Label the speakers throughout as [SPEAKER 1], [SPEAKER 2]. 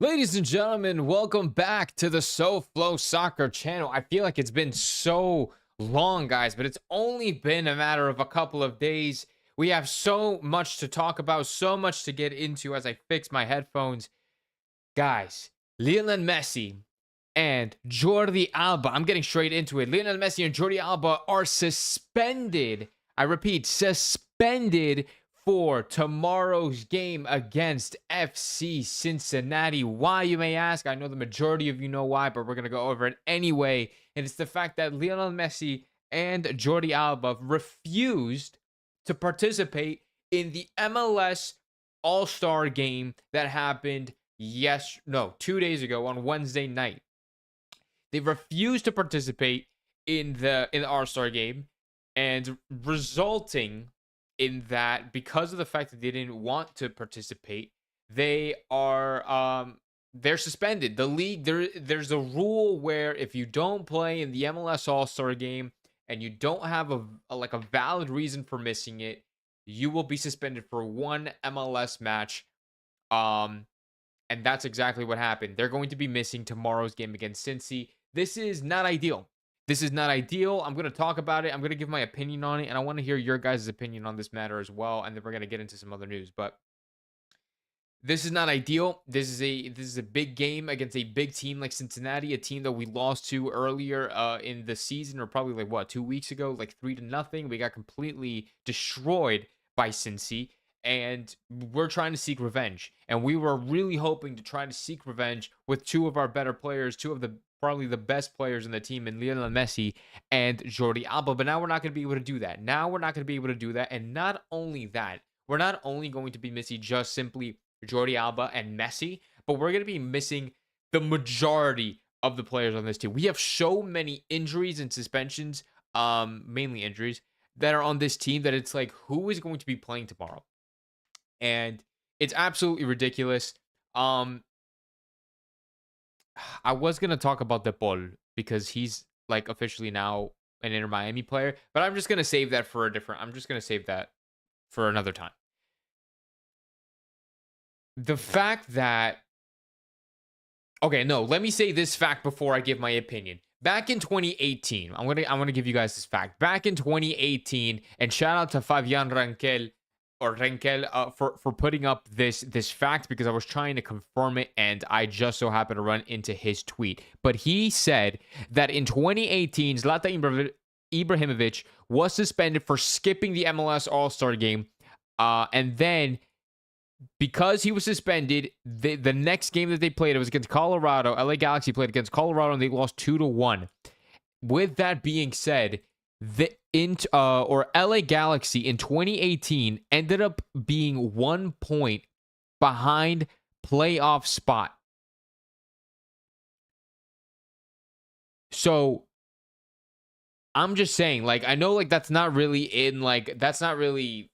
[SPEAKER 1] Ladies and gentlemen, welcome back to the SoFlo Soccer channel. I feel like it's been so long, guys, but it's only been a matter of a couple of days. We have so much to talk about, so much to get into as I fix my headphones. Guys, Lionel Messi and Jordi Alba, I'm getting straight into it. Lionel Messi and Jordi Alba are suspended. I repeat, suspended for tomorrow's game against FC Cincinnati. Why, you may ask? I know the majority of you know why, but we're going to go over it anyway. And it's the fact that Lionel Messi and Jordi Alba refused to participate in the MLS All-Star game that happened 2 days ago on Wednesday night. They refused to participate in the All-Star game, and resulting in that, because of the fact that they didn't want to participate, they are they're suspended. The league, there's a rule where if you don't play in the MLS All-Star game and you don't have a valid reason for missing it, you will be suspended for one MLS match. And that's exactly what happened. They're going to be missing tomorrow's game against Cincy. This is not ideal. This is not ideal. I'm going to talk about it. I'm going to give my opinion on it, and I want to hear your guys' opinion on this matter as well, and then we're going to get into some other news. But this is not ideal. This is a big game against a big team like Cincinnati, a team that we lost to earlier in the season, or probably 2 weeks ago, 3-0. We got completely destroyed by Cincy, and we're trying to seek revenge. And we were really hoping to try to seek revenge with two of our better players, probably the best players in the team, in Lionel Messi and Jordi Alba. But now we're not going to be able to do that. And not only that, we're not only going to be missing just simply Jordi Alba and Messi, but we're going to be missing the majority of the players on this team. We have so many injuries and suspensions, mainly injuries, that are on this team that it's like, who is going to be playing tomorrow? And it's absolutely ridiculous. I was going to talk about De Paul because he's officially now an Inter Miami player, but I'm just going to save that for another time. The fact that, let me say this fact before I give my opinion. Back in 2018, I'm going to give you guys this fact. Back in 2018, and shout out to Fabian Rankel for putting up this fact, because I was trying to confirm it and I just so happened to run into his tweet. But he said that in 2018, Zlatan Ibrahimovic was suspended for skipping the MLS All-Star game, and then because he was suspended, the next game that they played, it was against Colorado. LA Galaxy played against Colorado and they lost 2-1. With that being said, LA Galaxy in 2018 ended up being 1 point behind playoff spot. So I'm just saying, I know that's not really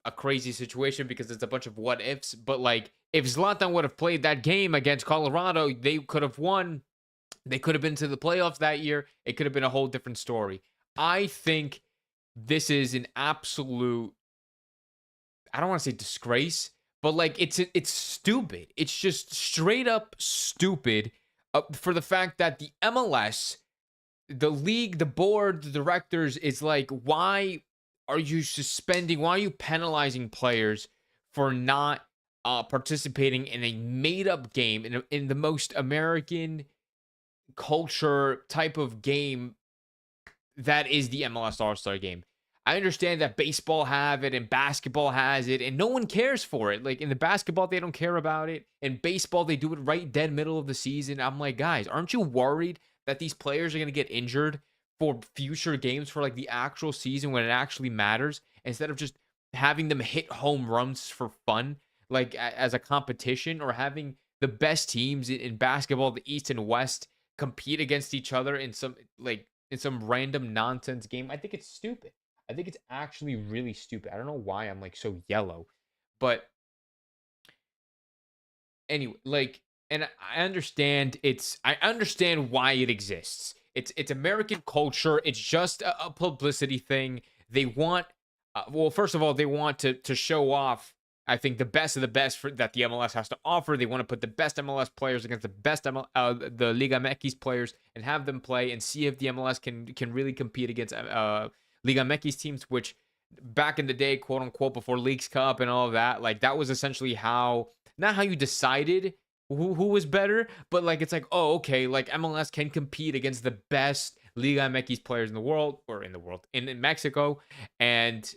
[SPEAKER 1] a crazy situation because it's a bunch of what ifs, but if Zlatan would have played that game against Colorado, they could have won. They could have been to the playoffs that year. It could have been a whole different story. I think this is an absolute, I don't want to say disgrace, but it's stupid. It's just straight up stupid for the fact that the MLS, the league, the board, the directors is why are you suspending? Why are you penalizing players for not participating in a made-up game, in the most American culture type of game that is the MLS All-Star game? I understand that baseball have it and basketball has it, and no one cares for it. In the basketball, they don't care about it. In baseball, they do it right dead middle of the season. I'm like, guys, aren't you worried that these players are going to get injured for future games, for the actual season when it actually matters, instead of just having them hit home runs for fun, as a competition, or having the best teams in basketball, the East and West, compete against each other in some random nonsense game? I think it's stupid. I think it's actually really stupid. I don't know why I'm so yellow, but anyway, and I understand why it exists. It's American culture. It's just a publicity thing. They want, first of all, they want to show off I think the best of the best that the MLS has to offer. They want to put the best MLS players against the best the Liga MX players and have them play and see if the MLS can really compete against Liga MX teams, which back in the day, quote unquote, before Leagues Cup and all of that, like that was essentially how, not how you decided who was better, but like it's like, oh, okay, like MLS can compete against the best Liga MX players in the world, or in Mexico, and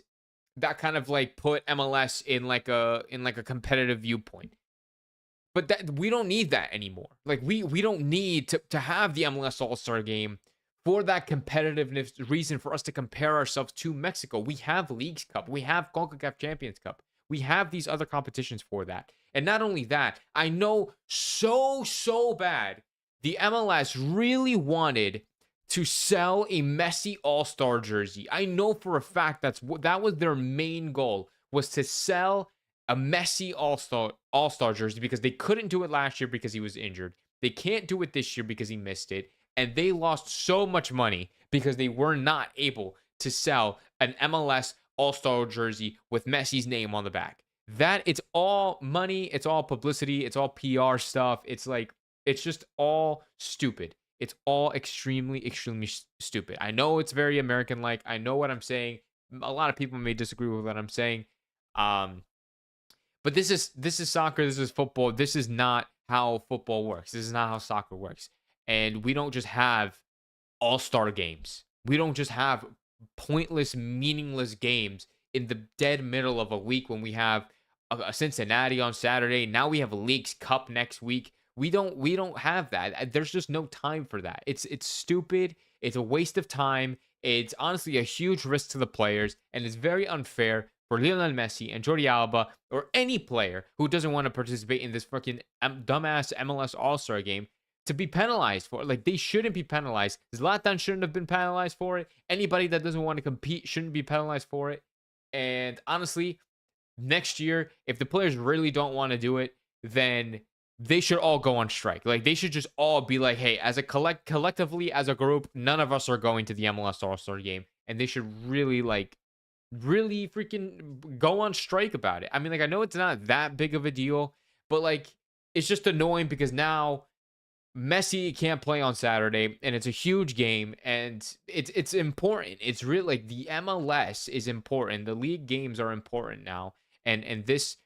[SPEAKER 1] that kind of like put MLS in like a competitive viewpoint. But that we don't need that anymore. Like we don't need to have the MLS All-Star game for that competitiveness reason for us to compare ourselves to Mexico. We have Leagues Cup, we have CONCACAF Champions Cup. We have these other competitions for that. And not only that, I know so bad the MLS really wanted to sell a Messi All-Star jersey. I know for a fact that was their main goal, was to sell a Messi All-Star jersey, because they couldn't do it last year because he was injured. They can't do it this year because he missed it, and they lost so much money because they were not able to sell an MLS All-Star jersey with Messi's name on the back. That it's all money, it's all publicity, it's all PR stuff. It's like it's just all stupid. It's all extremely stupid. I know it's very American like. I know what I'm saying. A lot of people may disagree with what I'm saying. But this is soccer, this is football. This is not how football works. This is not how soccer works. And we don't just have all-star games. We don't just have pointless, meaningless games in the dead middle of a week when we have a Cincinnati on Saturday. Now we have a Leagues Cup next week. We don't have that. There's just no time for that. It's stupid. It's a waste of time. It's honestly a huge risk to the players, and it's very unfair for Lionel Messi and Jordi Alba or any player who doesn't want to participate in this fucking dumbass MLS All-Star game to be penalized for it. Like, they shouldn't be penalized. Zlatan shouldn't have been penalized for it. Anybody that doesn't want to compete shouldn't be penalized for it. And honestly, next year, if the players really don't want to do it, then they should all go on strike. Like, they should just all be like, hey, as a collectively as a group, none of us are going to the MLS All-Star game. And they should really freaking go on strike about it. I mean, like, I know it's not that big of a deal, but like, it's just annoying because now Messi can't play on Saturday, and it's a huge game, and it's important. It's really like the MLS is important. The league games are important now, and this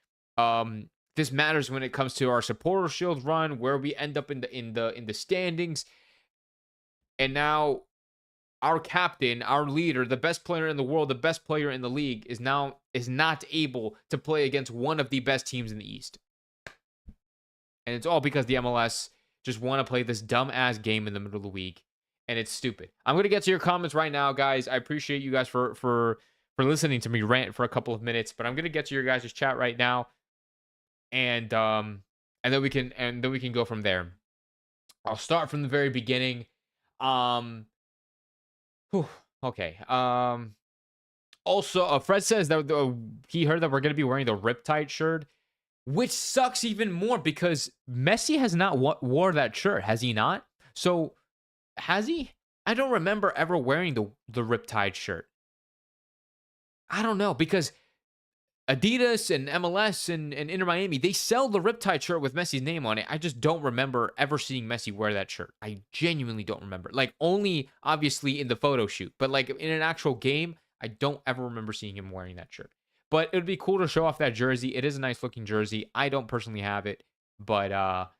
[SPEAKER 1] matters when it comes to our supporter shield run, where we end up in the standings. And now our captain, our leader, the best player in the world, the best player in the league is not able to play against one of the best teams in the East. And it's all because the MLS just want to play this dumb-ass game in the middle of the week, and it's stupid. I'm going to get to your comments right now, guys. I appreciate you guys for listening to me rant for a couple of minutes, but I'm going to get to your guys' chat right now, and then we can go from there. I'll start from the very beginning. Okay. Also, Fred says that he heard that we're going to be wearing the Riptide shirt, which sucks even more because Messi has not wore that shirt, has he not? So, has he? I don't remember ever wearing the Riptide shirt. I don't know, because Adidas and MLS and Inter Miami, they sell the Riptide shirt with Messi's name on it. I just don't remember ever seeing Messi wear that shirt. I genuinely don't remember. Like, only obviously in the photo shoot, but like in an actual game, I don't ever remember seeing him wearing that shirt. But it would be cool to show off that jersey. It is a nice looking jersey. I don't personally have it, but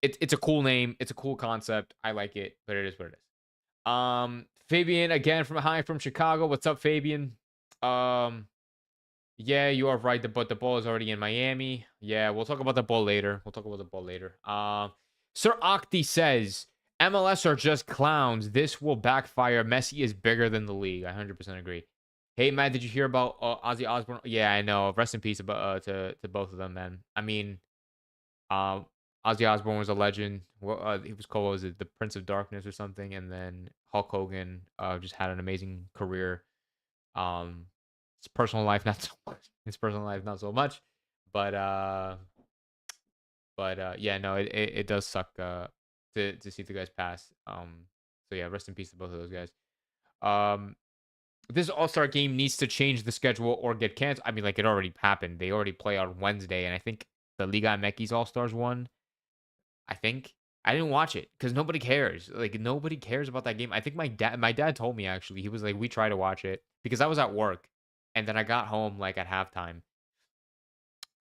[SPEAKER 1] it's a cool name. It's a cool concept. I like it, but it is what it is. Fabian again from Chicago. What's up, Fabian? Yeah, you are right. But the ball is already in Miami. Yeah, we'll talk about the ball later. Sir Octi says MLS are just clowns. This will backfire. Messi is bigger than the league. I 100% agree. Hey, Matt, did you hear about Ozzy Osbourne? Yeah, I know. Rest in peace about to both of them, man. I mean, Ozzy Osbourne was a legend. He was called, what was it, the Prince of Darkness or something? And then Hulk Hogan just had an amazing career. His personal life not so much. But yeah, no, it does suck to see the guys pass. So yeah, rest in peace to both of those guys. this All-Star game needs to change the schedule or get canceled. I mean, like, it already happened. They already play on Wednesday, and I think the Liga MX All-Stars won. I think. I didn't watch it because nobody cares. Like, nobody cares about that game. I think my dad told me, actually. He was like, we try to watch it because I was at work, and then I got home like at halftime,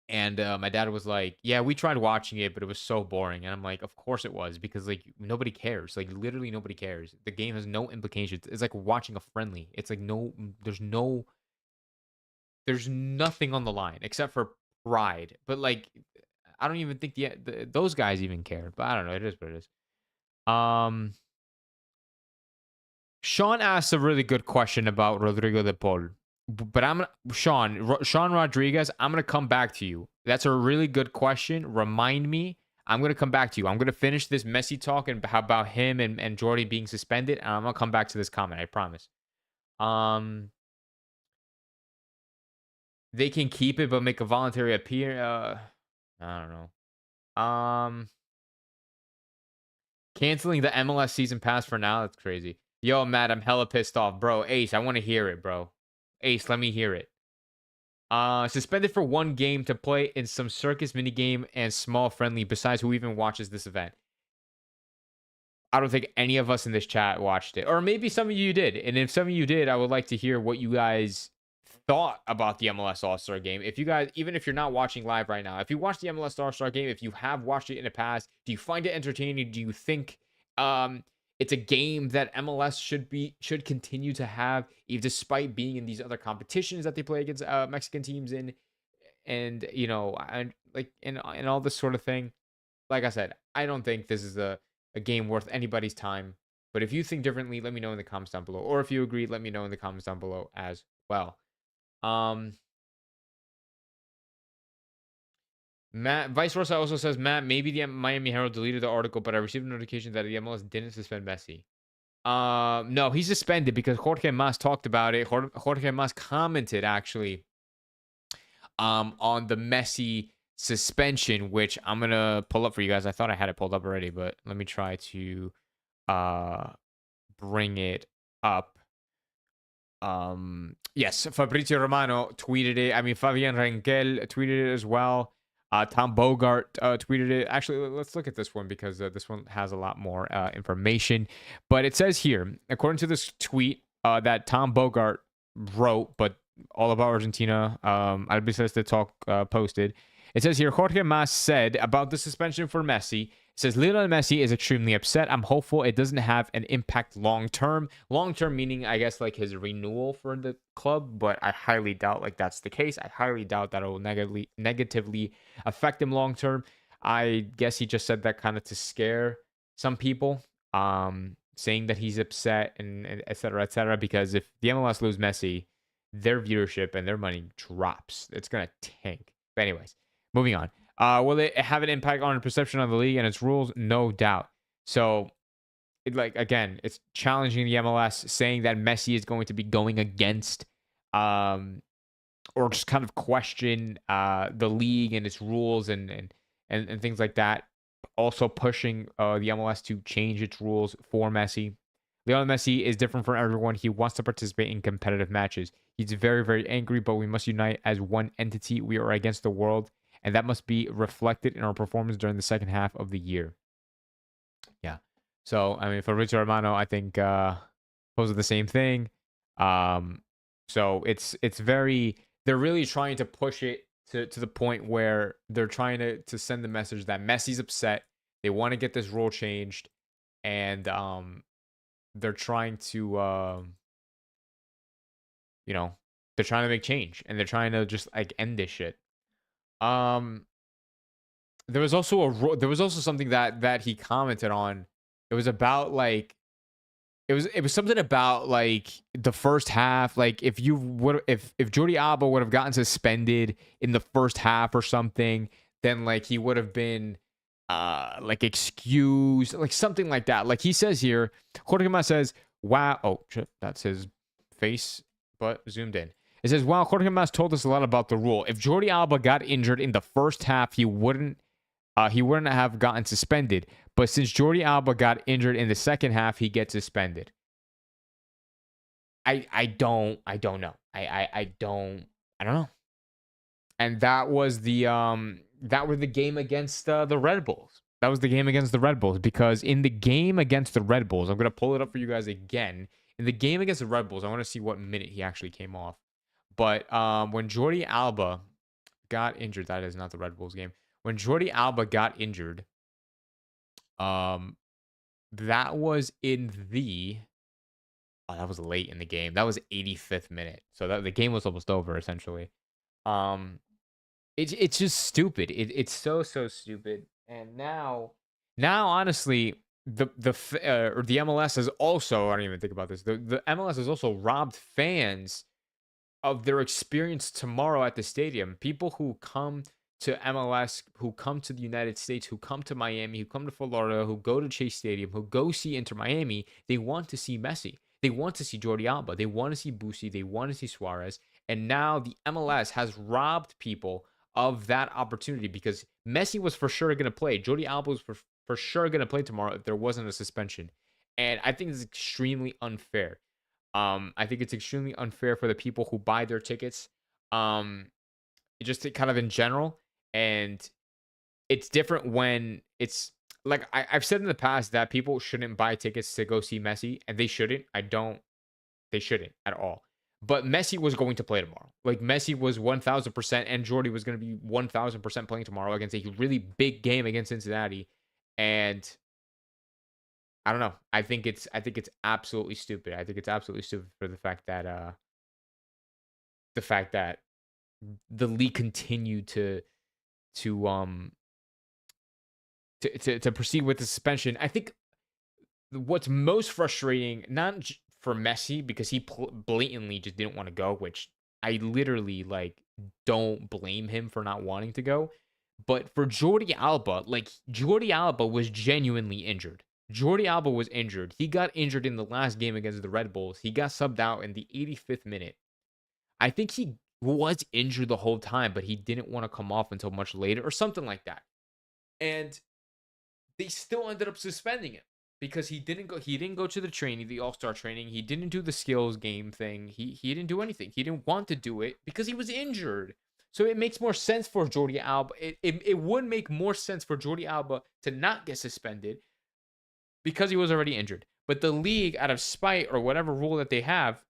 [SPEAKER 1] and my dad was like, yeah, we tried watching it, but it was so boring. And I'm like, of course it was, because like nobody cares. Like, literally nobody cares. The game has no implications. It's like watching a friendly. It's like there's nothing on the line except for pride. But like, I don't even think those guys even care. But I don't know. It is what it is. Um, Sean asked a really good question about Rodrigo de Paul. But I'm gonna Sean Rodriguez, I'm gonna come back to you. That's a really good question. Remind me. I'm gonna come back to you. I'm gonna finish this Messi talk and how about him and Jordy being suspended, and I'm gonna come back to this comment. I promise. Um, they can keep it but make a voluntary appear. I don't know. Canceling the MLS season pass for now. That's crazy. Yo, Matt, I'm hella pissed off, bro. Ace, I want to hear it, bro. Ace, let me hear it. Suspended for 1 game to play in some circus minigame and small friendly. Besides, who even watches this event? I don't think any of us in this chat watched it. Or maybe some of you did. And if some of you did, I would like to hear what you guys thought about the MLS All-Star game. If you guys, even if you're not watching live right now, if you watched the MLS All-Star game, if you have watched it in the past, do you find it entertaining? Do you think it's a game that MLS should continue to have, even despite being in these other competitions that they play against Mexican teams in, and and all this sort of thing? Like I said, I don't think this is a game worth anybody's time. But if you think differently, let me know in the comments down below. Or if you agree, let me know in the comments down below as well. Matt Vice Versa also says, Matt, maybe the Miami Herald deleted the article, but I received a notification that the MLS didn't suspend Messi. No, he's suspended because Jorge Mas talked about it. Jorge Mas commented actually on the Messi suspension, which I'm gonna pull up for you guys. I thought I had it pulled up already, but let me try to bring it up. Yes, Fabrizio Romano tweeted it. I mean, Fabian Rangel tweeted it as well. Tom Bogart tweeted it. Actually, let's look at this one because this one has a lot more information. But it says here, according to this tweet that Tom Bogart wrote, but all about Argentina, Albices de Talk posted. It says here, Jorge Mas said about the suspension for Messi. It says, Lionel Messi is extremely upset. I'm hopeful it doesn't have an impact long term. Long term meaning, I guess, like his renewal for the club, but I highly doubt like that's the case. I highly doubt that it will negatively affect him long term. I guess he just said that kind of to scare some people, saying that he's upset and et cetera, because if the MLS lose Messi, their viewership and their money drops. It's going to tank. But anyways, moving on. Will it have an impact on the perception of the league and its rules? No doubt. So, again, it's challenging the MLS, saying that Messi is going to be going against, or just kind of question the league and its rules and things like that. Also pushing the MLS to change its rules for Messi. Lionel Messi is different from everyone. He wants to participate in competitive matches. He's very, very angry, but we must unite as one entity. We are against the world, and that must be reflected in our performance during the second half of the year. Yeah. So, I mean, for Fabrizio Romano, I think poses the same thing. So it's very, they're really trying to push it to the point where they're trying to send the message that Messi's upset. They want to get this rule changed, and they're trying to they're trying to make change, and they're trying to just like end this shit. There was also something that he commented on. It was about like it was something about like the first half. Like if Jordi Alba would have gotten suspended in the first half or something, then like he would have been like excused, like something like that. Like he says here, Jorge Mas says, wow, oh shit, that's his face, but zoomed in. It says, wow, Jorge Mas told us a lot about the rule. If Jordi Alba got injured in the first half, he wouldn't have gotten suspended. But since Jordi Alba got injured in the second half, he gets suspended. I don't know. I don't know. And that was the game against the Red Bulls. That was the game against the Red Bulls, because in the game against the Red Bulls, I'm gonna pull it up for you guys again. In the game against the Red Bulls, I want to see what minute he actually came off. But when Jordi Alba got injured, that is not the Red Bulls game. When Jordi Alba got injured, um, that was in the that was late in the game. That was 85th minute. So the game was almost over essentially. Um, it's just stupid. It's so stupid. And now honestly, the MLS has also, I don't even think about this. The MLS has also robbed fans of their experience tomorrow at the stadium. People who come to MLS, who come to the United States, who come to Miami, who come to Florida, who go to Chase Stadium, who go see Inter Miami, they want to see Messi. They want to see Jordi Alba. They want to see Busi. They want to see Suarez. And now the MLS has robbed people of that opportunity, because Messi was for sure going to play. Jordi Alba was for sure going to play tomorrow if there wasn't a suspension. And I think it's extremely unfair. I think it's extremely unfair for the people who buy their tickets, just to kind of in general. And it's different when it's like I've said in the past that people shouldn't buy tickets to go see Messi, and they shouldn't. They shouldn't at all. But Messi was going to play tomorrow. Like Messi was 1000%, and Jordi was going to be 1000% playing tomorrow against a really big game against Cincinnati. And I don't know. I think it's absolutely stupid. I think it's absolutely stupid for the fact that the league continued to um to proceed with the suspension. I think what's most frustrating, not for Messi, because he blatantly just didn't want to go, which I literally like don't blame him for not wanting to go. But for Jordi Alba, like Jordi Alba was genuinely injured. Jordi Alba was injured. He got injured in the last game against the Red Bulls. He got subbed out in the 85th minute. I think he was injured the whole time, but he didn't want to come off until much later or something like that. And they still ended up suspending him because he didn't go to the training, the All-Star training. He didn't do the skills game thing. He didn't do anything. He didn't want to do it because he was injured. So it makes more sense for Jordi Alba. It would make more sense for Jordi Alba to not get suspended because he was already injured. But the league, out of spite or whatever rule that they have,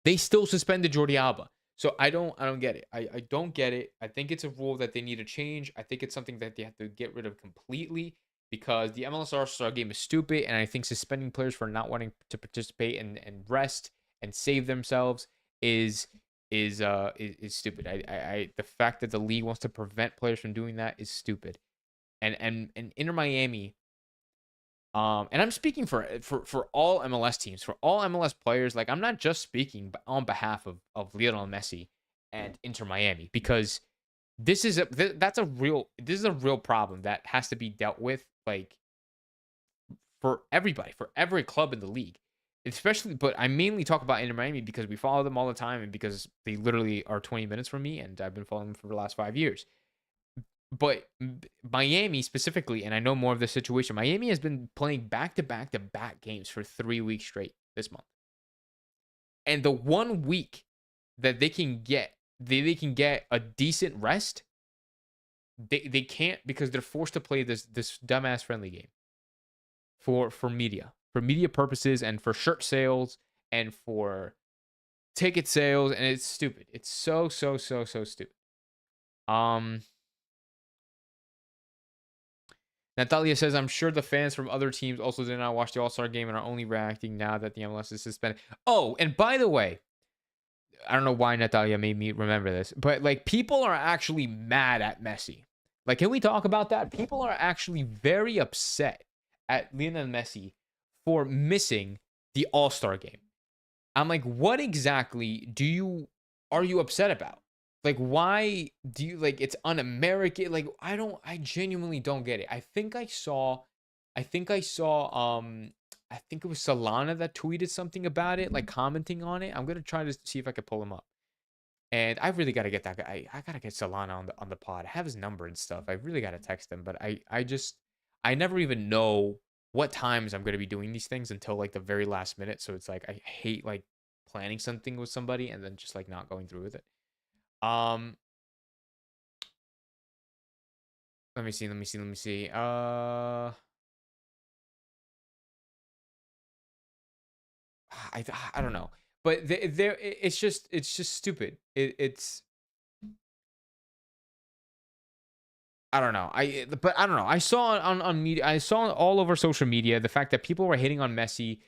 [SPEAKER 1] they still suspended Jordi Alba. So I don't get it. I don't get it. I think it's a rule that they need to change. I think it's something that they have to get rid of completely, because the MLS All-Star game is stupid, and I think suspending players for not wanting to participate and rest and save themselves is stupid. I the fact that the league wants to prevent players from doing that is stupid. And Inter Miami, and I'm speaking for all MLS teams, for all MLS players. Like, I'm not just speaking on behalf of Lionel Messi and Inter Miami, because this is a real problem that has to be dealt with, like, for everybody, for every club in the league, especially. But I mainly talk about Inter Miami because we follow them all the time, and because they literally are 20 minutes from me, and I've been following them for the last 5 years. But Miami specifically, and I know more of the situation, Miami has been playing back-to-back games for 3 weeks straight this month. And the 1 week that they can get a decent rest, they can't, because they're forced to play this dumbass friendly game for media purposes, and for shirt sales, and for ticket sales, and it's stupid. It's so stupid. Natalia says, I'm sure the fans from other teams also did not watch the All-Star game and are only reacting now that the MLS is suspended. Oh, and by the way, I don't know why Natalia made me remember this, but like, people are actually mad at Messi. Like, can we talk about that? People are actually very upset at Lionel Messi for missing the All-Star game. I'm like, what exactly are you upset about? Like, why do you, like, it's un-American? Like, I genuinely don't get it. I think I saw, I think it was Solana that tweeted something about it, like commenting on it. I'm going to try to see if I can pull him up. And I really got to get that guy. I got to get Solana on the pod. I have his number and stuff. I really got to text him, but I never even know what times I'm going to be doing these things until like the very last minute. So it's like I hate like planning something with somebody and then just like not going through with it. Um, let me see. I don't know, but there it's just stupid. It's I don't know. But I don't know. I saw on media. I saw all over social media the fact that people were hating on Messi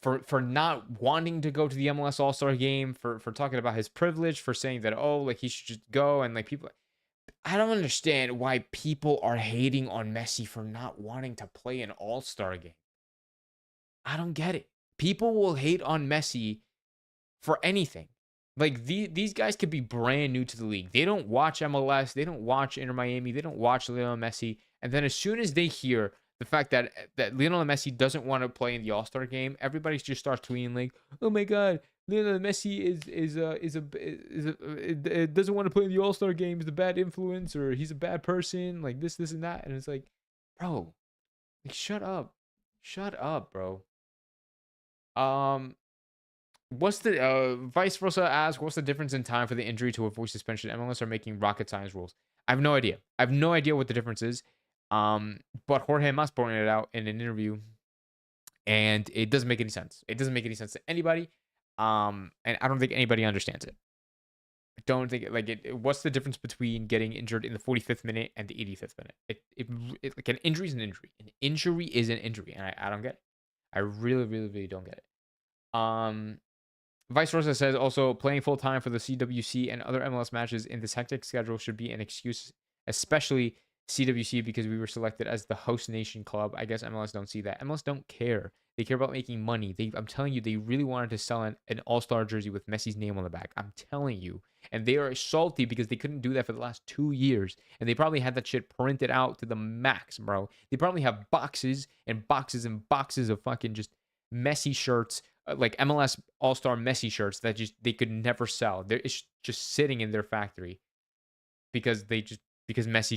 [SPEAKER 1] for not wanting to go to the MLS All-Star game, for talking about his privilege, for saying that, oh, like he should just go, and like people. I don't understand why people are hating on Messi for not wanting to play an All-Star game. I don't get it. People will hate on Messi for anything. Like these guys could be brand new to the league. They don't watch MLS. They don't watch Inter Miami. They don't watch Lionel Messi. And then as soon as they hear the fact that Lionel Messi doesn't want to play in the All Star game, everybody just starts tweeting like, "Oh my God, Lionel Messi doesn't want to play in the All Star game. He's a bad influence, or he's a bad person. Like this and that." And it's like, bro, like shut up, bro. Um, What's the vice versa ask, what's the difference in time for the injury to avoid suspension? MLS are making rocket science rules. I have no idea. I have no idea what the difference is. But Jorge Mas pointed it out in an interview, and it doesn't make any sense. It doesn't make any sense to anybody. And I don't think anybody understands it. I don't think what's the difference between getting injured in the 45th minute and the 85th minute? Like an injury is an injury. An injury is an injury, and I don't get it. I really, really, really don't get it. Vice versa says also playing full time for the CWC and other MLS matches in this hectic schedule should be an excuse, especially CWC, because we were selected as the host nation club. I guess MLS don't see that. MLS don't care. They care about making money. I'm telling you, they really wanted to sell an All-Star jersey with Messi's name on the back. I'm telling you. And they are salty because they couldn't do that for the last 2 years. And they probably had that shit printed out to the max, bro. They probably have boxes and boxes and boxes of fucking just Messi shirts, like MLS All-Star Messi shirts that they could never sell. It's just sitting in their factory because Messi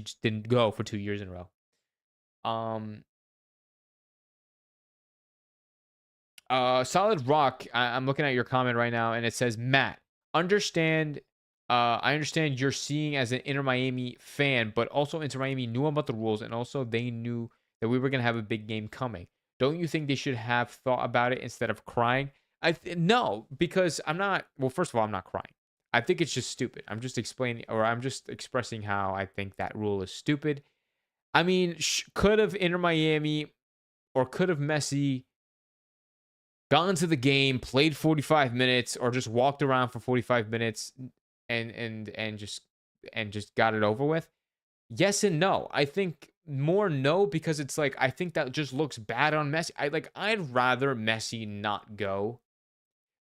[SPEAKER 1] just didn't go for 2 years in a row. Solid Rock, I'm looking at your comment right now, and it says, Matt, I understand you're seeing as an Inter Miami fan, but also Inter Miami knew about the rules, and also they knew that we were going to have a big game coming. Don't you think they should have thought about it instead of crying? No, because I'm not. Well, first of all, I'm not crying. I think it's just stupid. I'm just expressing how I think that rule is stupid. I mean, could have Inter Miami or could have Messi gone to the game, played 45 minutes, or just walked around for 45 minutes and just got it over with? Yes and no. I think more no, because it's like I think that just looks bad on Messi. I'd rather Messi not go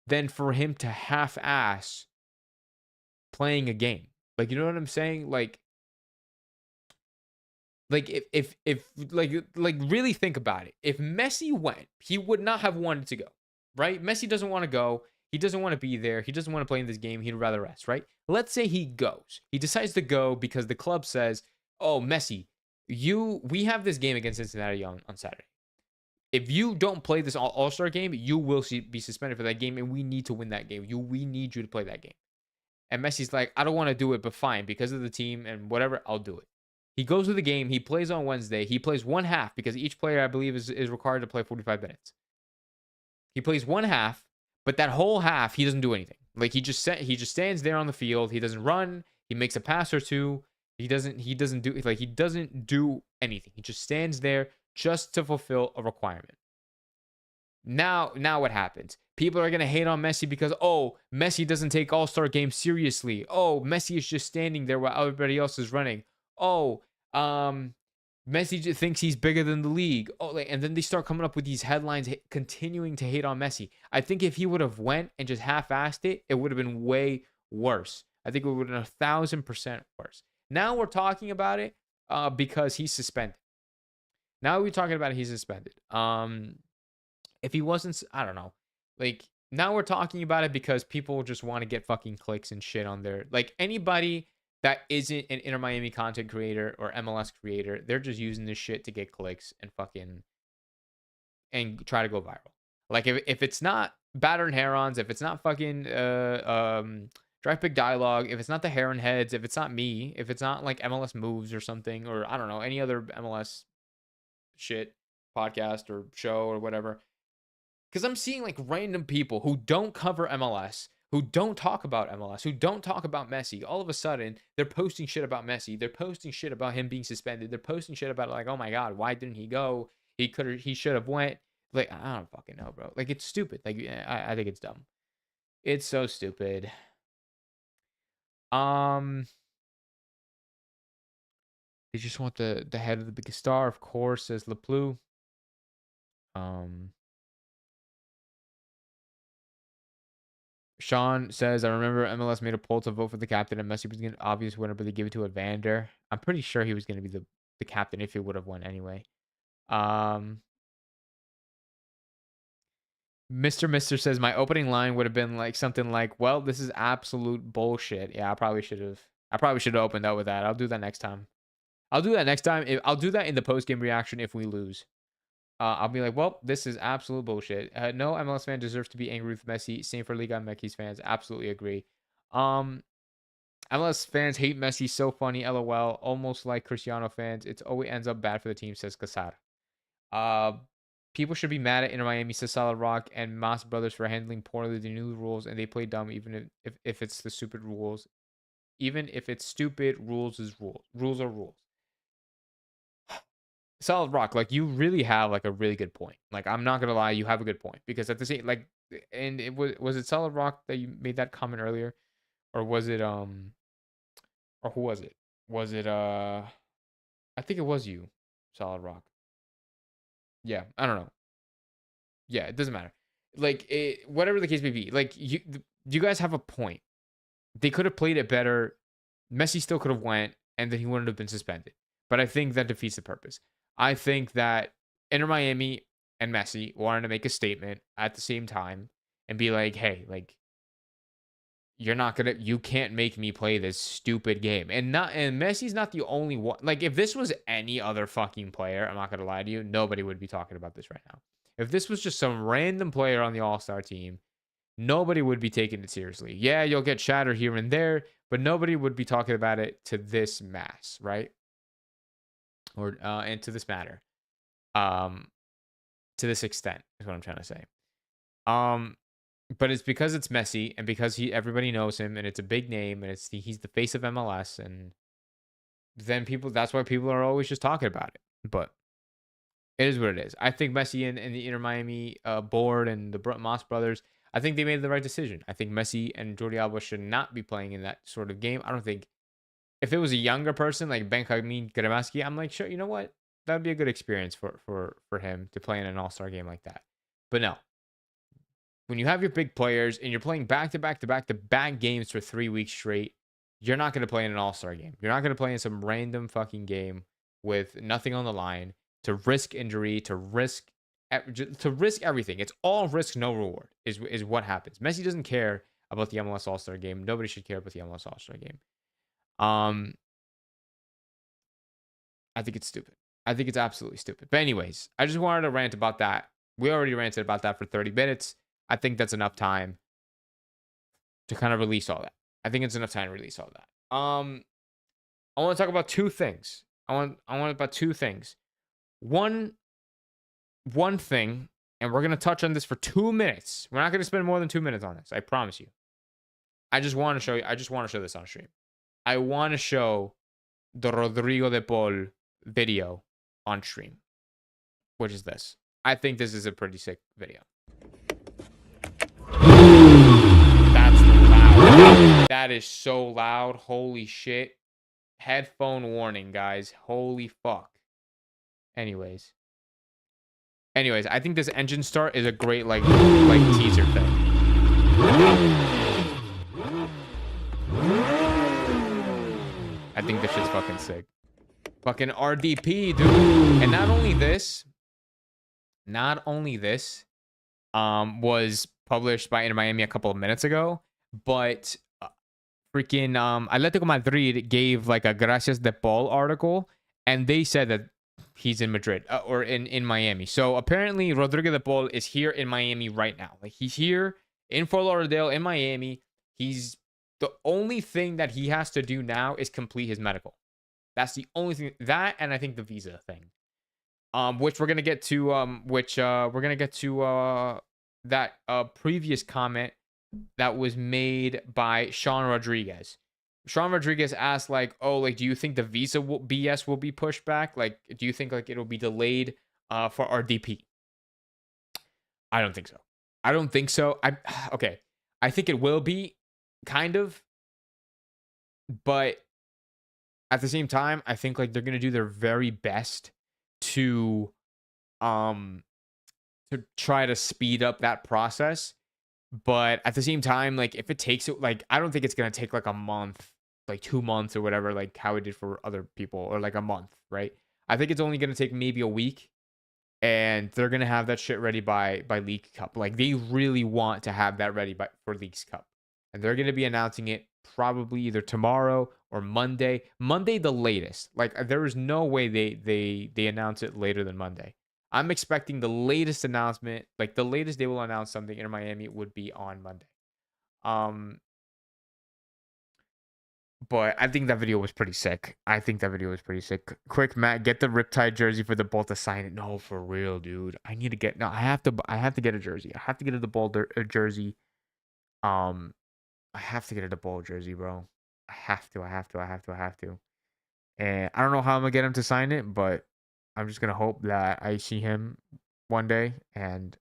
[SPEAKER 1] than for him to half-ass playing a game. Like, you know what I'm saying? Like if really think about it. If Messi went, he would not have wanted to go, right? Messi doesn't want to go. He doesn't want to be there. He doesn't want to play in this game. He'd rather rest, right? Let's say he goes. He decides to go because the club says, "Oh, Messi, we have this game against Cincinnati on Saturday. If you don't play this All-Star game, you will be suspended for that game, and we need to win that game. We need you to play that game." And Messi's like, "I don't want to do it, but fine, because of the team and whatever, I'll do it." He goes to the game. He plays on Wednesday. He plays one half because each player, I believe, is required to play 45 minutes. He plays one half, but that whole half, he doesn't do anything. Like, he just stands there on the field. He doesn't run. He makes a pass or two. He doesn't do anything. He just stands there just to fulfill a requirement. Now what happens? People are going to hate on Messi because, oh, Messi doesn't take All-Star games seriously. Oh, Messi is just standing there while everybody else is running. Oh, Messi just thinks he's bigger than the league. Oh, and then they start coming up with these headlines continuing to hate on Messi. I think if he would have went and just half-assed it, it would have been way worse. I think it would have been 1,000% worse. Now we're talking about it because he's suspended. Now we're talking about it, he's suspended. If he wasn't, I don't know. Like, now we're talking about it because people just want to get fucking clicks and shit on there. Like, anybody that isn't an Inter Miami content creator or MLS creator, they're just using this shit to get clicks and fucking and try to go viral. Like if it's not battered herons, if it's not fucking drive pick dialogue, if it's not the heron heads, if it's not me, if it's not like MLS moves or something, or I don't know, any other MLS shit podcast or show or whatever. Because I'm seeing like random people who don't cover MLS, who don't talk about MLS, who don't talk about Messi. All of a sudden, they're posting shit about Messi. They're posting shit about him being suspended. They're posting shit about like, oh my God, why didn't he go? He should have went. Like, I don't fucking know, bro. Like, it's stupid. Like, I think it's dumb. It's so stupid. They just want the head of the biggest star, of course, says LePlou. Sean says, I remember MLS made a poll to vote for the captain, and Messi was going to obvious winner, but they gave it to Evander. I'm pretty sure he was going to be the captain if he would have won anyway. Mr. says, my opening line would have been like something like, well, this is absolute bullshit. Yeah, I probably should have opened up with that. I'll do that next time. I'll do that in the post-game reaction if we lose. I'll be like, well, this is absolute bullshit. No MLS fan deserves to be angry with Messi. Same for Liga MX fans. Absolutely agree. MLS fans hate Messi. So funny. LOL. Almost like Cristiano fans. It always ends up bad for the team, says Casar. People should be mad at Inter Miami, says Solid Rock, and Mas Brothers for handling poorly the new rules, and they play dumb even if it's the stupid rules. Even if it's stupid, rules is rules. Rules are rules. Solid Rock, like you really have like a really good point. Like I'm not gonna lie, you have a good point because at the same like, and it was it Solid Rock that you made that comment earlier, or was it or who was it? Was it I think it was you, Solid Rock. Yeah, I don't know. Yeah, it doesn't matter. Like whatever the case may be, like you guys have a point. They could have played it better. Messi still could have went, and then he wouldn't have been suspended. But I think that defeats the purpose. I think that Inter Miami and Messi wanted to make a statement at the same time and be like, hey, like, you can't make me play this stupid game. And Messi's not the only one. Like, if this was any other fucking player, I'm not gonna lie to you, nobody would be talking about this right now. If this was just some random player on the All-Star team, nobody would be taking it seriously. Yeah, you'll get chatter here and there, but nobody would be talking about it to this mass, right? Or and to this matter, to this extent is what I'm trying to say. But it's because it's Messi and because everybody knows him and it's a big name and he's the face of MLS, and then that's why people are always just talking about it. But it is what it is. I think Messi and the Inter Miami board and the Mas brothers, I think they made the right decision. I think Messi and Jordi Alba should not be playing in that sort of game. I don't think if it was a younger person like Benjamin Gramaski, I'm like, sure, you know what? That'd be a good experience for him to play in an all-star game like that. But no. When you have your big players and you're playing back-to-back games for 3 weeks straight, you're not going to play in an all-star game. You're not going to play in some random fucking game with nothing on the line to risk injury, to risk everything. It's all risk, no reward is what happens. Messi doesn't care about the MLS All-Star game. Nobody should care about the MLS All-Star game. I think it's stupid. I think it's absolutely stupid. But anyways, I just wanted to rant about that. We already ranted about that for 30 minutes. I think that's enough time to kind of release all that. I think it's enough time to release all that. I want to talk about two things. I want about two things. One thing, and we're going to touch on this for 2 minutes. We're not going to spend more than 2 minutes on this. I promise you. I just want to show this on stream. I want to show the Rodrigo de Paul video on stream, which is this. I think this is a pretty sick video. That's loud. That is so loud. Holy shit. Headphone warning, guys. Holy fuck. Anyways, I think this engine start is a great like teaser thing. I think this shit's fucking sick. Fucking RDP, dude. And not only this was published by Inter Miami a couple of minutes ago, but freaking Atletico Madrid gave like a Gracias de Paul article, and they said that he's in Madrid or in Miami. So apparently Rodrigo de Paul is here in Miami right now. Like he's here in Fort Lauderdale in Miami. He's the only thing that he has to do now is complete his medical. That's the only thing, that and I think the visa thing. Which we're gonna get to that previous comment that was made by Sean Rodriguez. Sean Rodriguez asked, like, oh, like, do you think the visa BS will be pushed back? Like, do you think like it'll be delayed for our DP? I don't think so. I don't think so. Okay. I think it will be, kind of, but at the same time, I think like they're gonna do their very best to try to speed up that process. But at the same time, like if it takes it, like I don't think it's gonna take like a month, like 2 months or whatever, like how it did for other people, or like a month, right? I think it's only gonna take maybe a week, and they're gonna have that shit ready by League Cup. Like they really want to have that ready for Leagues Cup, and they're gonna be announcing it probably either tomorrow or Monday. Monday the latest. Like there is no way they announce it later than Monday. I'm expecting the latest announcement, like the latest they will announce something in Miami would be on Monday. But I think that video was pretty sick. Quick, Matt, get the Riptide jersey for the Bolt to sign it. No, for real, dude. I need to get. No, I have to get a jersey. I have to get a the Bolt jersey. I have to get a the Bolt jersey, bro. I have to. And I don't know how I'm gonna get him to sign it, but I'm just gonna hope that I see him one day and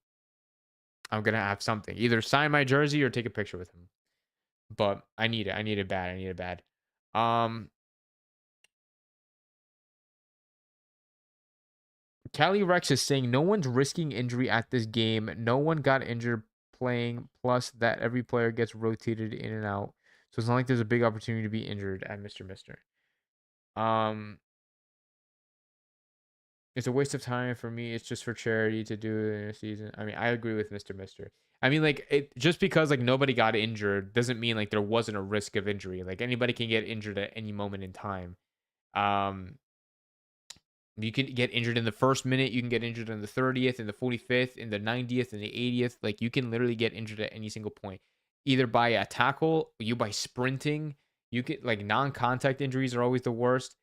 [SPEAKER 1] I'm gonna have something. Either sign my jersey or take a picture with him. But I need it. I need it bad. Cali Rex is saying no one's risking injury at this game. No one got injured playing. Plus that every player gets rotated in and out. So it's not like there's a big opportunity to be injured at Mr. Mister. It's a waste of time for me. It's just for charity to do it in a season. I mean, I agree with Mr. Mister. I mean, like, it just because like nobody got injured doesn't mean like there wasn't a risk of injury. Like anybody can get injured at any moment in time. You can get injured in the first minute. You can get injured in the 30th, in the 45th, in the 90th, in the 80th. Like you can literally get injured at any single point, either by a tackle, you by sprinting. You get like non-contact injuries are always the worst.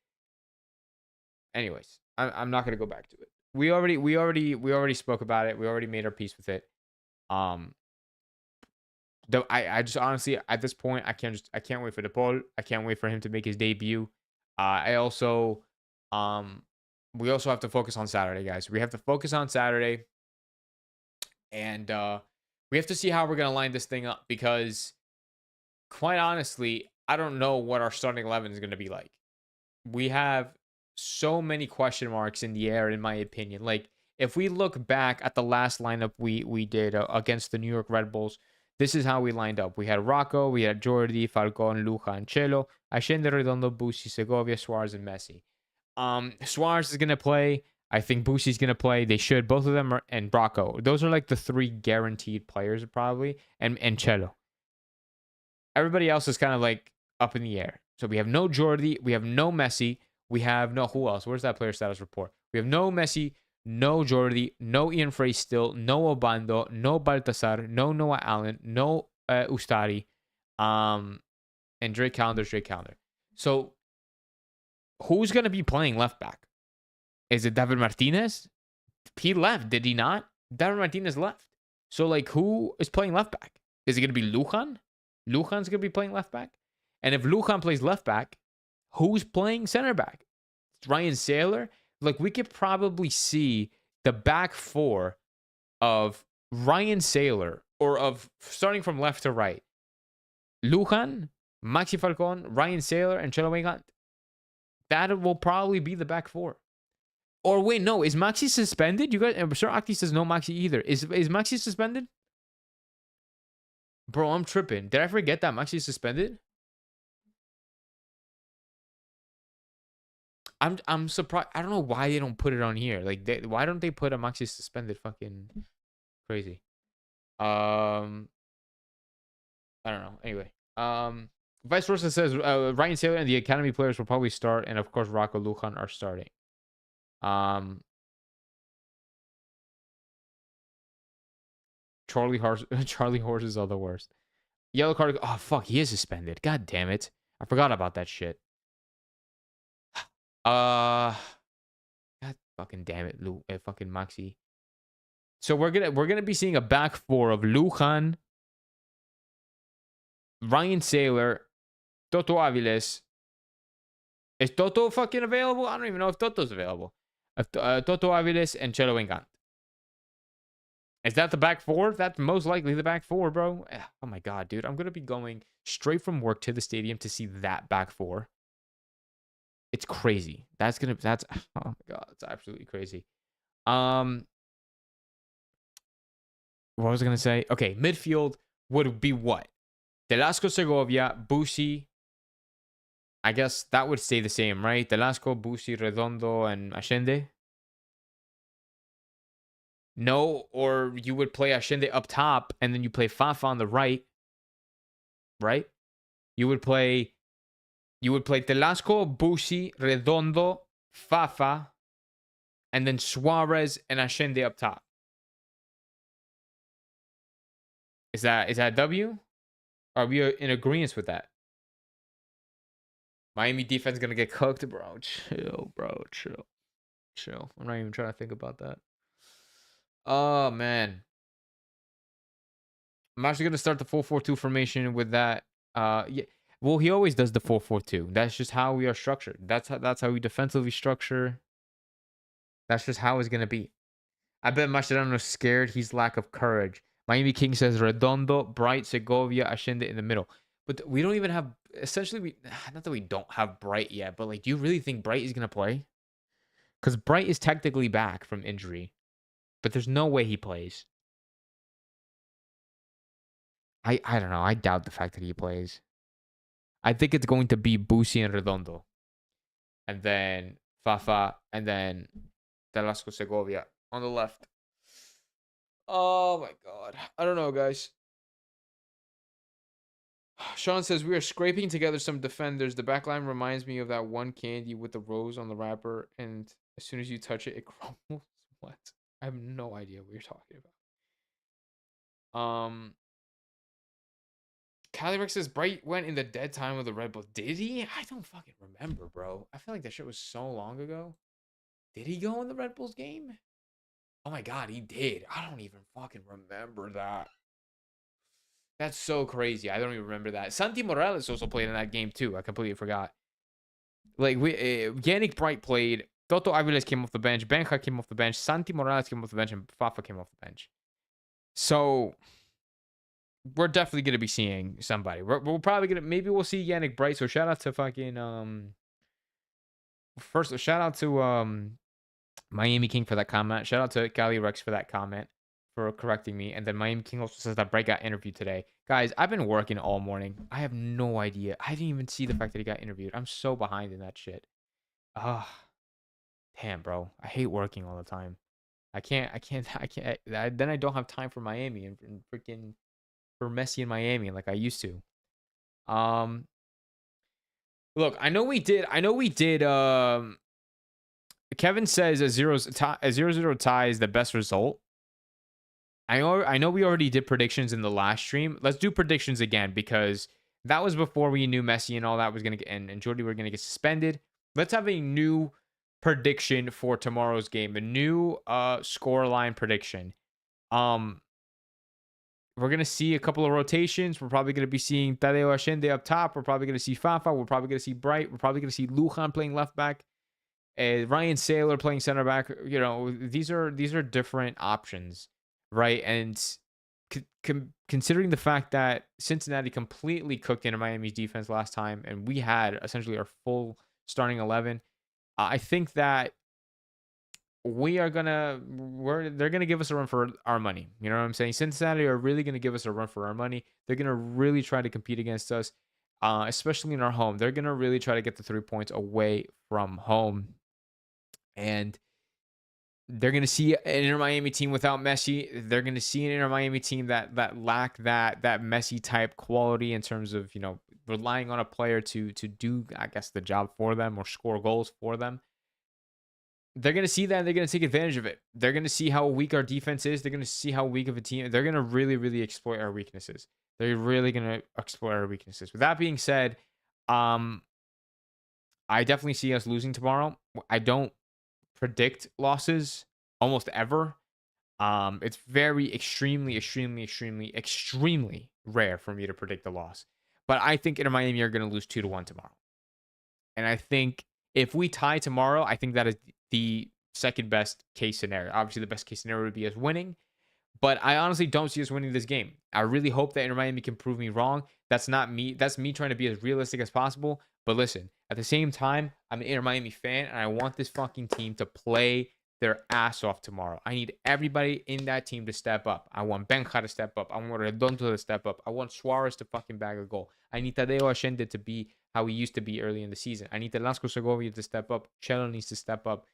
[SPEAKER 1] Anyways, I'm not gonna go back to it. We already spoke about it. We already made our peace with it. I just honestly at this point I can't wait for De Paul. I can't wait for him to make his debut. I also we also have to focus on Saturday, guys. We have to focus on Saturday, and we have to see how we're gonna line this thing up, because quite honestly, I don't know what our starting 11 is gonna be like. We have so many question marks in the air, in my opinion. Like if we look back at the last lineup we did against the New York Red Bulls, this is how we lined up. We had Rocco, we had Jordi, Falcon, Lucha, and Chelo, Allende, Redondo, Busi, Segovia, Suarez, and Messi. Suarez is gonna play. I think Busi's gonna play. They should. Both of them are, and Bracco. Those are like the three guaranteed players probably, and Chelo. Everybody else is kind of like up in the air. So we have no Jordi, we have no Messi, we have no, who else? Where's that player status report? We have no Messi, no Jordi, no Ian Frey still, no Obando, no Baltasar, no Noah Allen, no Ustari, and Drake Calendar. So who's going to be playing left back? Is it David Martinez? He left, did he not? David Martinez left. So like who is playing left back? Is it going to be Lujan? Lujan's going to be playing left back? And if Lujan plays left back, who's playing center back? It's Ryan Saylor. Like we could probably see the back four of Ryan Saylor, or of starting from left to right. Lujan, Maxi Falcon, Ryan Saylor, and Chelo Weigand. That will probably be the back four. Or wait, no, is Maxi suspended? You guys, Sir Akti says no Maxi either. Is Maxi suspended? Bro, I'm tripping. Did I forget that Maxi suspended? I'm surprised. I don't know why they don't put it on here. Like, why don't they put a Maxi suspended? Fucking crazy. I don't know. Anyway, Vice versa says Ryan Saylor and the academy players will probably start, and of course Rocco, Lujan are starting. Um, Charlie horses are the worst. Yellow card. Oh fuck, he is suspended. God damn it, I forgot about that shit. God fucking damn it, fucking Maxi. So we're gonna be seeing a back four of Lujan, Ryan Sailor, Toto Aviles. Is Toto fucking available? I don't even know if Toto's available. Toto Aviles and Chelo Engant. Is that the back four? That's most likely the back four, bro. Oh my god, dude. I'm gonna be going straight from work to the stadium to see that back four. It's crazy. That's oh my god, it's absolutely crazy. What was I gonna say? Okay, midfield would be what? Velasco Segovia, Busi. I guess that would stay the same, right? Velasco, Busi, Redondo, and Allende. No, or you would play Allende up top, and then you play Fafa on the right. Right? You would play Velasco, Busi, Redondo, Fafa, and then Suarez and Allende up top. Is that W? Are we in agreement with that? Miami defense gonna get cooked, bro. Chill, bro. Chill. I'm not even trying to think about that. Oh man. I'm actually gonna start the 4-4-2 formation with that. Yeah. Well, he always does the 4-4-2. That's just how we are structured. That's how we defensively structure. That's just how it's gonna be. I bet Mascherano's scared. He's lack of courage. Miami King says Redondo, Bright, Segovia, Allende in the middle. But we don't even have. Essentially, not that we don't have Bright yet, but like, do you really think Bright is gonna play? Because Bright is technically back from injury, but there's no way he plays. I don't know. I doubt the fact that he plays. I think it's going to be Busi and Redondo, and then Fafa, and then Velasco Segovia on the left. Oh my god. I don't know, guys. Sean says we are scraping together some defenders. The back line reminds me of that one candy with the rose on the wrapper, and as soon as you touch it, it crumbles. What? I have no idea what you're talking about. Calyrex says Bright went in the dead time of the Red Bull. Did he? I don't fucking remember, bro. I feel like that shit was so long ago. Did he go in the Red Bulls game? Oh my god, he did. I don't even fucking remember that. That's so crazy. I don't even remember that. Santi Morales also played in that game too. I completely forgot. Like Yannick Bright played. Toto Aviles came off the bench. Benja came off the bench. Santi Morales came off the bench, and Fafa came off the bench. So we're definitely gonna be seeing somebody. We're probably gonna, maybe we'll see Yannick Bright. So shout out to fucking first shout out to Miami King for that comment. Shout out to Cali Rex for that comment, for correcting me. And then Miami King also says that Bright got interviewed today. Guys, I've been working all morning. I have no idea. I didn't even see the fact that he got interviewed. I'm so behind in that shit. Ah, damn, bro. I hate working all the time. I can't. Then I don't have time for Miami and freaking for Messi in Miami like I used to. Look, I know we did. Kevin says a 0-0 tie is the best result. I know we already did predictions in the last stream. Let's do predictions again, because that was before we knew Messi and all that was gonna get, and Jordy were gonna get suspended. Let's have a new prediction for tomorrow's game, a new scoreline prediction. We're gonna see a couple of rotations. We're probably gonna be seeing Tadeo Allende up top. We're probably gonna see Fafa. We're probably gonna see Bright. We're probably gonna see Lujan playing left back. Ryan Sailor playing center back. You know, these are different options, right? And considering the fact that Cincinnati completely cooked into Miami's defense last time, and we had essentially our full starting 11, I think that they're gonna give us a run for our money. You know what I'm saying? Cincinnati are really gonna give us a run for our money. They're gonna really try to compete against us, especially in our home. They're gonna really try to get the 3 points away from home. And they're going to see an Inter Miami team without Messi. They're going to see an Inter Miami team that lack that Messi type quality in terms of, you know, relying on a player to do, I guess, the job for them or score goals for them. they're going to see that and they're going to take advantage of it. They're going to see how weak our defense is. They're going to see how weak of a team. They're going to really, really exploit our weaknesses. They're really going to exploit our weaknesses. With that being said, I definitely see us losing tomorrow. I don't predict losses almost ever. It's very extremely rare for me to predict a loss. But I think Inter Miami are going to lose 2-1 tomorrow. And I think if we tie tomorrow, I think that is the second best case scenario. Obviously, the best case scenario would be us winning. But I honestly don't see us winning this game. I really hope that Inter Miami can prove me wrong. That's not me. That's me trying to be as realistic as possible. But listen, at the same time, I'm an Inter Miami fan, and I want this fucking team to play their ass off tomorrow. I need everybody in that team to step up. I want Benja to step up. I want Redondo to step up. I want Suarez to fucking bag a goal. I need Tadeo Allende to be how he used to be early in the season. I need Velasco Segovia to step up. Cello needs to step up.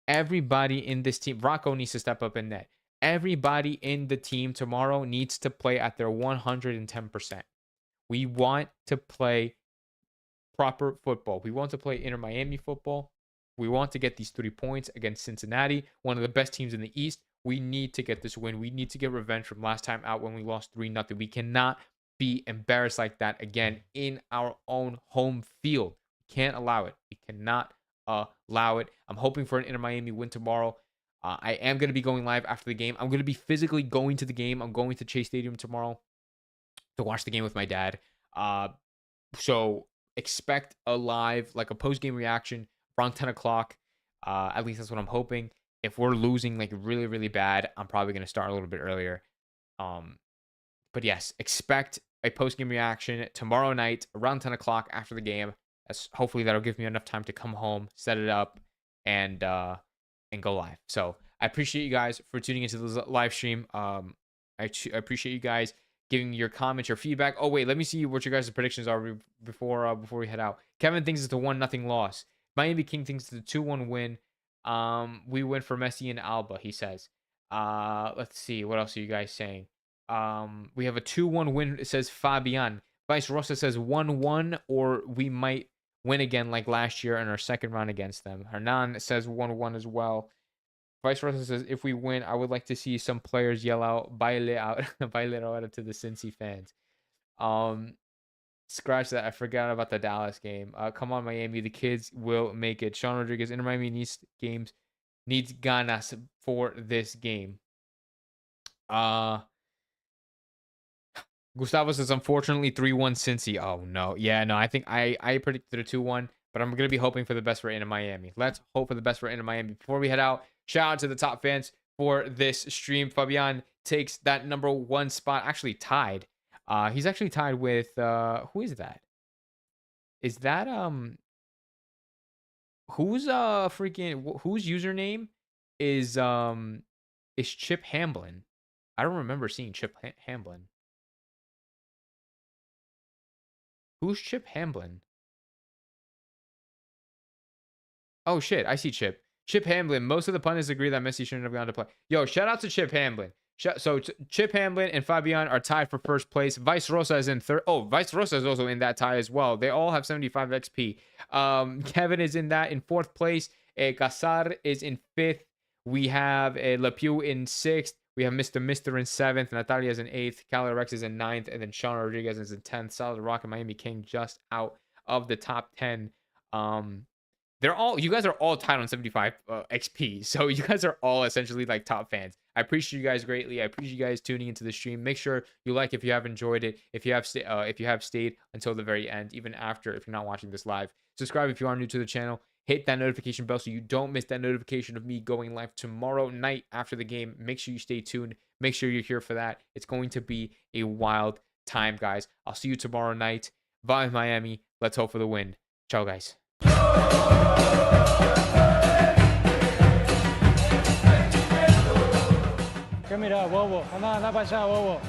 [SPEAKER 1] Everybody in this team, Rocco needs to step up in net. Everybody in the team tomorrow needs to play at their 110%. We want to play proper football. We want to play Inter Miami football. We want to get these 3 points against Cincinnati, one of the best teams in the East. We need to get this win. We need to get revenge from last time out when we lost 3-0. We cannot be embarrassed like that again in our own home field. We can't allow it. We cannot allow it. I'm hoping for an Inter Miami win tomorrow. I am going to be going live after the game. I'm going to be physically going to the game. I'm going to Chase Stadium tomorrow to watch the game with my dad. So expect a live, like a post-game reaction around 10 o'clock. At least that's what I'm hoping. If we're losing like really, really bad, I'm probably going to start a little bit earlier. But yes, expect a post-game reaction tomorrow night around 10 o'clock after the game. Hopefully that'll give me enough time to come home, set it up, and go live. So I appreciate you guys for tuning into this live stream. I appreciate you guys giving your comments, your feedback. Oh wait, let me see what your guys' predictions are before we head out. Kevin thinks it's a 1-0 loss. Miami King thinks it's a 2-1 win. We win for Messi and Alba, he says. Let's see, what else are you guys saying? We have a 2-1 win, it says Fabian. Vice Rosa says 1-1, or we might win again like last year in our second round against them. Hernan says 1-1 as well. Vice Rosa says, if we win, I would like to see some players yell out, baile out, baile out to the Cincy fans. Scratch that. I forgot about the Dallas game. Come on, Miami. The kids will make it. Sean Rodriguez, Inter Miami needs ganas for this game. Gustavo says, unfortunately, 3-1 Cincy. Oh, no. Yeah, no, I think I predicted a 2-1, but I'm going to be hoping for the best for Inter Miami. Let's hope for the best for Inter Miami. Before we head out, shout out to the top fans for this stream. Fabian takes that number 1 spot, actually tied. He's actually tied with, who is that? Is that, whose username is Chip Hamblin? I don't remember seeing Chip Hamblin. Who's Chip Hamblin? Oh, shit. I see Chip. Chip Hamblin. Most of the pundits agree that Messi shouldn't have gone to play. Yo, shout out to Chip Hamblin. So Chip Hamblin and Fabian are tied for first place. Vice Rosa is in third. Oh, Vice Rosa is also in that tie as well. They all have 75 XP. Kevin is in fourth place. Casar is in fifth. We have Lepew in sixth. We have Mr. in 7th, Natalia is in 8th, Calorex is in 9th, and then Sean Rodriguez is in 10th. Solid Rock and Miami King just out of the top 10. You guys are all tied on 75 XP, so you guys are all essentially like top fans. I appreciate you guys greatly. I appreciate you guys tuning into the stream. Make sure you like if you have enjoyed it. If you have stayed until the very end, even after, if you're not watching this live. Subscribe if you are new to the channel. Hit that notification bell so you don't miss that notification of me going live tomorrow night after the game. Make sure you stay tuned. Make sure you're here for that. It's going to be a wild time, guys. I'll see you tomorrow night. Bye, Miami. Let's hope for the win. Ciao, guys.
[SPEAKER 2] ¿Qué mira, bobo? Anda para allá, bobo.